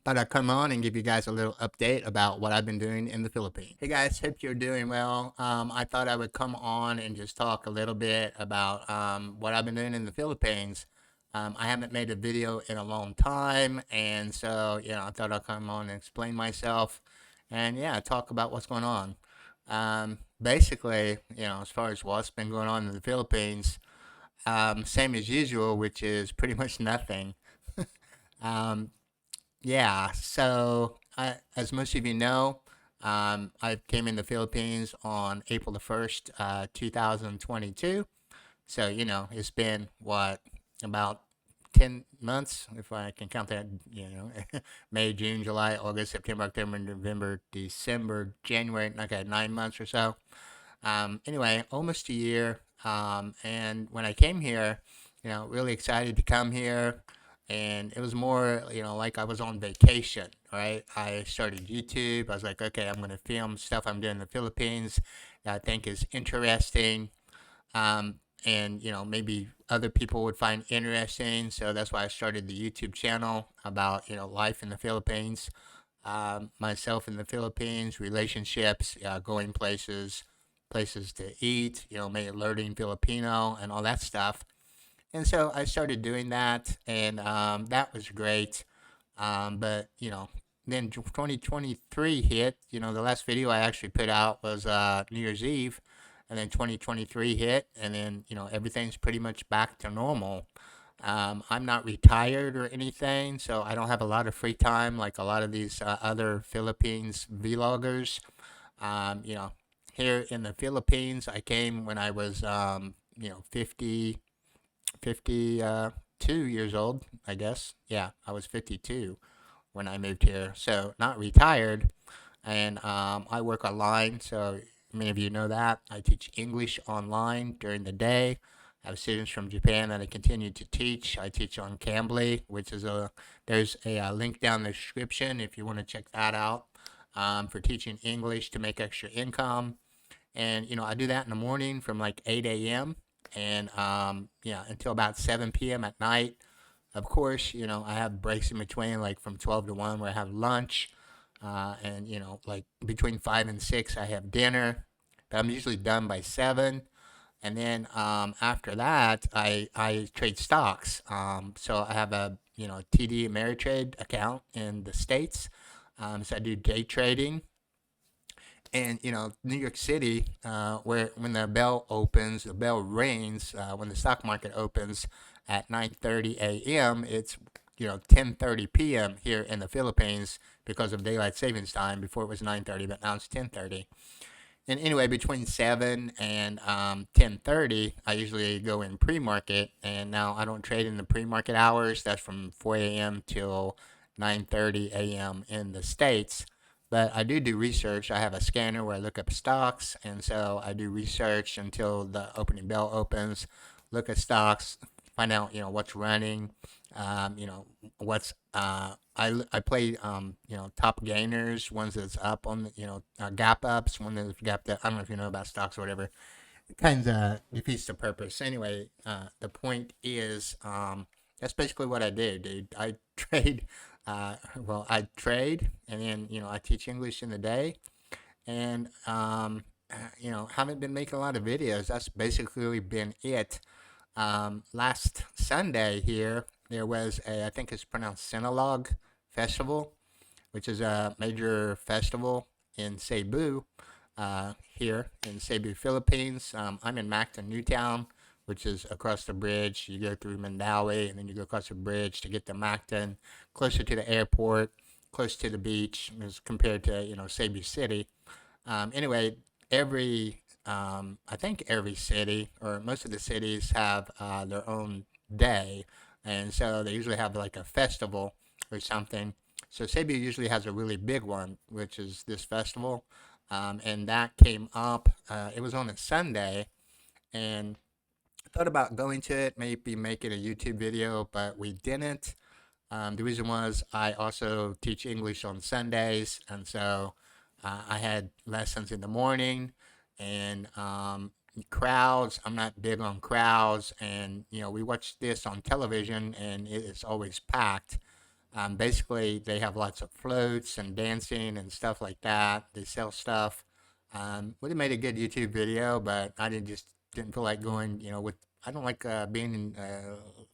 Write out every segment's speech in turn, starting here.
thought I'd come on and give you guys a little update about what I've been doing in the Philippines. Hey guys, hope you're doing well. I thought I would come on and just talk a little bit about what I've been doing in the Philippines. I haven't made a video in a long time, and so I thought I'd come on and explain myself, and yeah, talk about what's going on. Basically, as far as what's been going on in the Philippines, same as usual, which is pretty much nothing. Um, Yeah, so as most of you know, I came in the Philippines on April the 1st, 2022. So, it's been what, about 10 months, if I can count that, May, June, July, August, September, October, November, December, January, okay, 9 months or so. Anyway, almost a year. And when I came here, really excited to come here. And it was more, like I was on vacation, right? I started YouTube. I was like, okay, I'm going to film stuff I'm doing in the Philippines that I think is interesting. Um, and, maybe other people would find interesting. So that's why I started the YouTube channel about, life in the Philippines, myself in the Philippines, relationships, going places, places to eat, maybe learning Filipino and all that stuff. And so I started doing that, and that was great. But then 2023 hit. The last video I actually put out was New Year's Eve, and then 2023 hit, and then everything's pretty much back to normal. I'm not retired or anything, so I don't have a lot of free time like a lot of these other Philippines vloggers. Um, you know, Here in the Philippines, I came when I was 52 years old, I guess. Yeah, I was 52 when I moved here, so not retired. And I work online, so many of you know that. I teach English online during the day. I have students from Japan that I continue to teach. I teach on Cambly, which is there's a link down the description if you want to check that out, for teaching English to make extra income. And I do that in the morning from like 8 a.m. and yeah, until about 7 p.m. at night. Of course, I have breaks in between, like from 12 to 1 where I have lunch. And like between 5 and 6 I have dinner, but I'm usually done by 7. And then after that I trade stocks. So I have a TD Ameritrade account in the States. So I do day trading. And New York City, where when the bell opens, the bell rings when the stock market opens at 9:30 a.m. It's 10:30 p.m. here in the Philippines because of daylight savings time. Before it was 9:30, but now it's 10:30. And anyway, between 7 and 10:30, I usually go in pre-market, and now I don't trade in the pre-market hours. That's from 4 a.m. till 9:30 a.m. in the States. But I do research. I have a scanner where I look up stocks, and so I do research until the opening bell opens, look at stocks, find out what's running, what's I play top gainers, ones that's up on the gap ups, one that's gap that I don't know if you know about stocks or whatever. It kind of defeats the purpose. Anyway, the point is that's basically what I do, dude. I trade. I trade, and then I teach English in the day, and haven't been making a lot of videos. That's basically been it. Last Sunday here, there was I think it's pronounced Sinulog Festival, which is a major festival in Cebu, here in Cebu, Philippines. I'm in Mactan, Newtown, which is across the bridge. You go through Mandawi, and then you go across the bridge to get to Mactan, closer to the airport, close to the beach as compared to, Cebu City. Anyway, I think every city or most of the cities have their own day, and so they usually have like a festival or something. So Cebu usually has a really big one, which is this festival, and that came up. It was on a Sunday, and I thought about going to it, maybe making a YouTube video, but we didn't. The reason was I also teach English on Sundays, and so I had lessons in the morning, and crowds. I'm not big on crowds, and we watch this on television, and it's always packed. Basically, they have lots of floats and dancing and stuff like that. They sell stuff. Would have made a good YouTube video, but I didn't feel like going. With I don't like being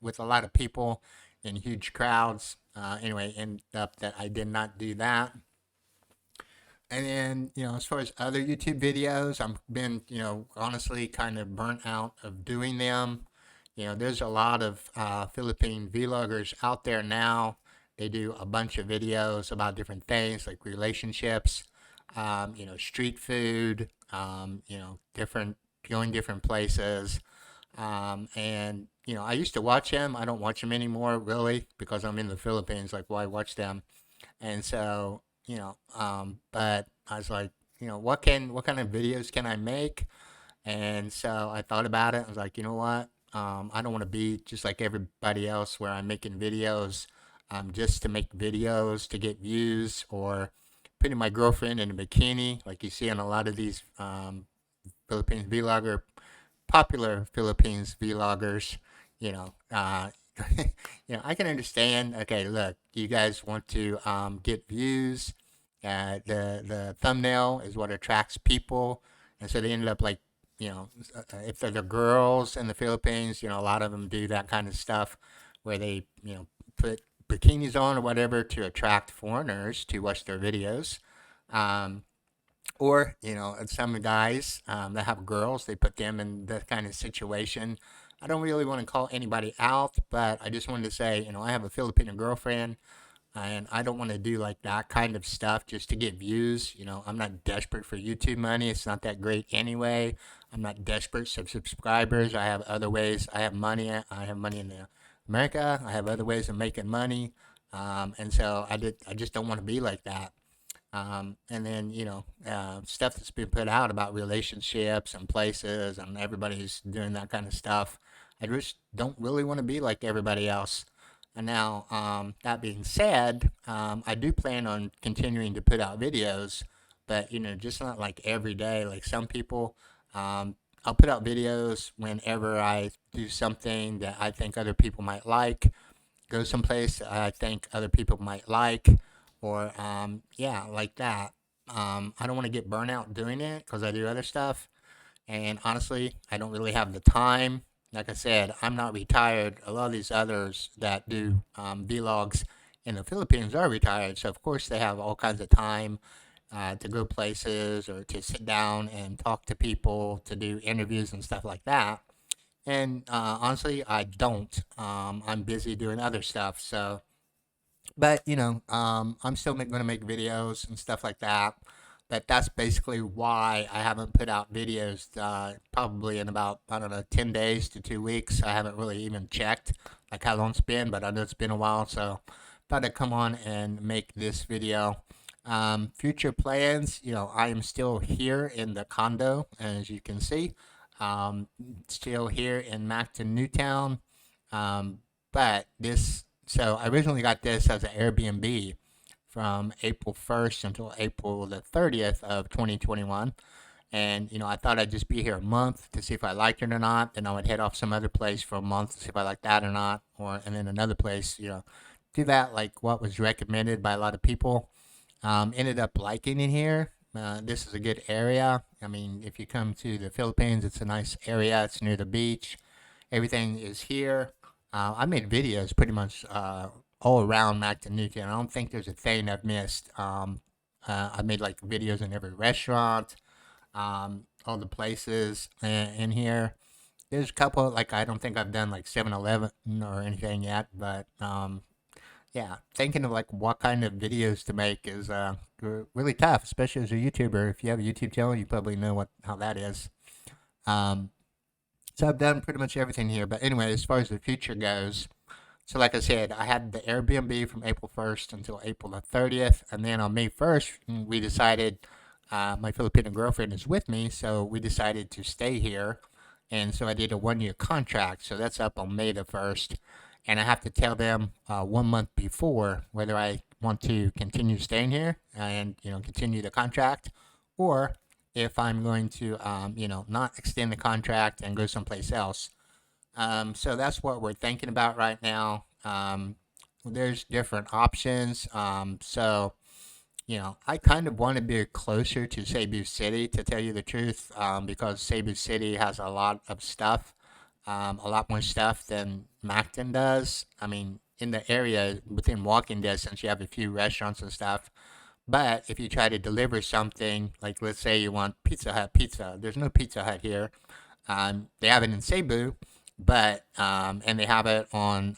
with a lot of people in huge crowds. Anyway, ended up that I did not do that. And then, as far as other YouTube videos, I've been, honestly kind of burnt out of doing them. There's a lot of Philippine vloggers out there now. They do a bunch of videos about different things like relationships, street food, different, going different places. And, I used to watch them. I don't watch them anymore, really, because I'm in the Philippines. Like, why watch them? And so, but I was like, what kind of videos can I make? And so I thought about it. I was like, you know what? I don't want to be just like everybody else where I'm making videos just to make videos to get views, or putting my girlfriend in a bikini like you see on a lot of these Philippines vlogger popular Philippines vloggers, you know, uh, I can understand. Okay, look, you guys want to get views. The thumbnail is what attracts people, and so they ended up like, if they're the girls in the Philippines, a lot of them do that kind of stuff where they, put bikinis on or whatever to attract foreigners to watch their videos. Um, or, some guys that have girls, they put them in that kind of situation. I don't really want to call anybody out, but I just wanted to say, I have a Filipino girlfriend, and I don't want to do like that kind of stuff just to get views. I'm not desperate for YouTube money. It's not that great anyway. I'm not desperate for subscribers. I have other ways. I have money. I have money in America. I have other ways of making money. And so I just don't want to be like that. And then, stuff that's been put out about relationships and places, and everybody's doing that kind of stuff. I just don't really want to be like everybody else. And now, that being said, I do plan on continuing to put out videos, but, just not like every day. Like some people, I'll put out videos whenever I do something that I think other people might like, go someplace I think other people might like, or yeah, like that. I don't want to get burnout doing it because I do other stuff, and honestly, I don't really have the time. Like I said, I'm not retired. A lot of these others that do vlogs in the Philippines are retired, so of course they have all kinds of time to go places or to sit down and talk to people, to do interviews and stuff like that. And honestly, I don't. I'm busy doing other stuff. So, but I'm still going to make videos and stuff like that. But that's basically why I haven't put out videos probably in about, I don't know, 10 days to 2 weeks. I haven't really even checked like how long it's been, but I know it's been a while. So thought I'd come on and make this video. Future plans, I am still here in the condo, as you can see. Still here in Macton, Newtown. Um, but so I originally got this as an Airbnb from April 1st until April the 30th of 2021. And, I thought I'd just be here a month to see if I liked it or not. Then I would head off some other place for a month to see if I liked that or not. And then another place, do that like what was recommended by a lot of people. Ended up liking it here. This is a good area. I mean, if you come to the Philippines, it's a nice area. It's near the beach. Everything is here. I made videos pretty much all around Macton, Newton. I don't think there's a thing I've missed. I made like videos in every restaurant, all the places in here. There's a couple, like I don't think I've done like 7-Eleven or anything yet, but yeah, thinking of like what kind of videos to make is really tough, especially as a YouTuber. If you have a YouTube channel, you probably know how that is. Um, so I've done pretty much everything here. But anyway, as far as the future goes, so like I said, I had the Airbnb from April 1st until April the 30th, and then on May 1st, we decided my Filipino girlfriend is with me, so we decided to stay here, and so I did a 1 year contract. So that's up on May the 1st, and I have to tell them 1 month before whether I want to continue staying here and continue the contract, or if I'm going to not extend the contract and go someplace else. So that's what we're thinking about right now. there's different options. I kind of want to be closer to Cebu City, to tell you the truth, because Cebu City has a lot of stuff, a lot more stuff than Macton does. I mean, in the area within walking distance, you have a few restaurants and stuff. But if you try to deliver something, like let's say you want Pizza Hut pizza, there's no Pizza Hut here. They have it in Cebu, but and they have it on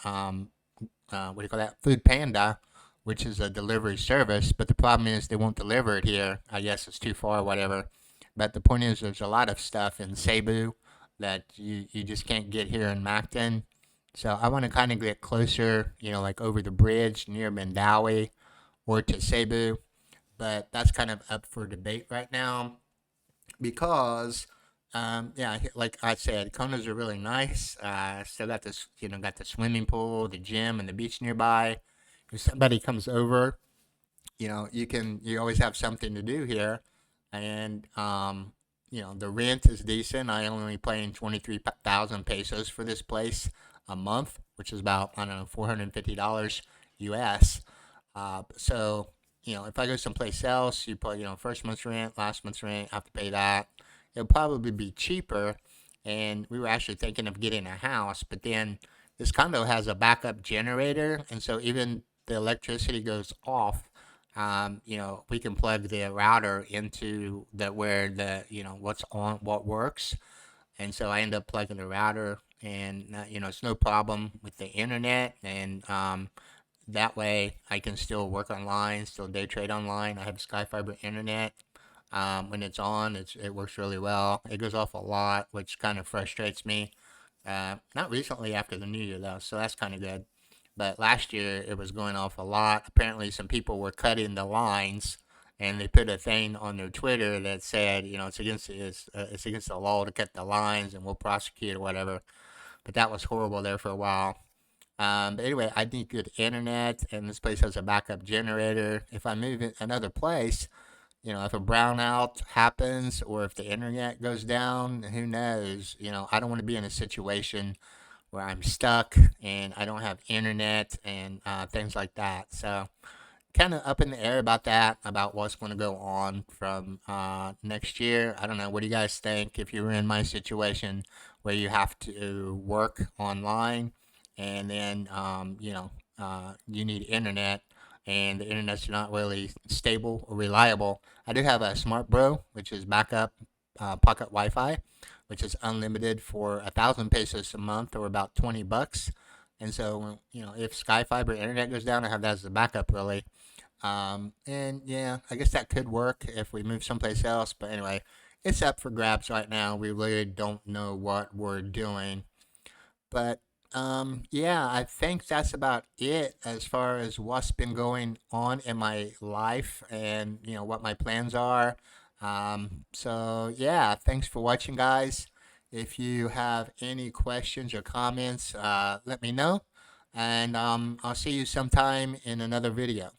what do you call that? Food Panda, which is a delivery service. But the problem is they won't deliver it here. I guess it's too far, or whatever. But the point is, there's a lot of stuff in Cebu that you just can't get here in Macton. So I want to kind of get closer, like over the bridge near Mandawi or to Cebu. But that's kind of up for debate right now because yeah, like I said, Konas are really nice. Still got this, got the swimming pool, the gym, and the beach nearby. If somebody comes over, you always have something to do here, and the rent is decent. I only paying 23,000 pesos for this place a month, which is about, I don't know, $450 US. So, if I go someplace else, you put, first month's rent, last month's rent, I have to pay that. It'll probably be cheaper. And we were actually thinking of getting a house, but then this condo has a backup generator. And so even the electricity goes off, we can plug the router into where what's on, what works. And so I end up plugging the router, and, it's no problem with the internet. And, that way, I can still work online, still day trade online. I have Sky Fiber internet. When it's on, it works really well. It goes off a lot, which kind of frustrates me. Not recently after the New Year though, so that's kind of good. But last year it was going off a lot. Apparently, some people were cutting the lines, and they put a thing on their Twitter that said, it's against the law to cut the lines, and we'll prosecute or whatever. But that was horrible there for a while. But anyway, I need good internet, and this place has a backup generator. If I move in another place, if a brownout happens or if the internet goes down, who knows? I don't want to be in a situation where I'm stuck and I don't have internet and things like that. So kind of up in the air about that, about what's going to go on from next year. I don't know. What do you guys think if you were in my situation where you have to work online and then, you need internet and the internet's not really stable or reliable? I do have a Smart Bro, which is backup pocket Wi Fi, which is unlimited for 1,000 pesos a month or about $20. And so, if Sky Fiber internet goes down, I have that as a backup, really. And yeah, I guess that could work if we move someplace else. But anyway, it's up for grabs right now. We really don't know what we're doing. But yeah, I think that's about it as far as what's been going on in my life and what my plans are. So yeah, thanks for watching, guys. If you have any questions or comments, let me know, and I'll see you sometime in another video.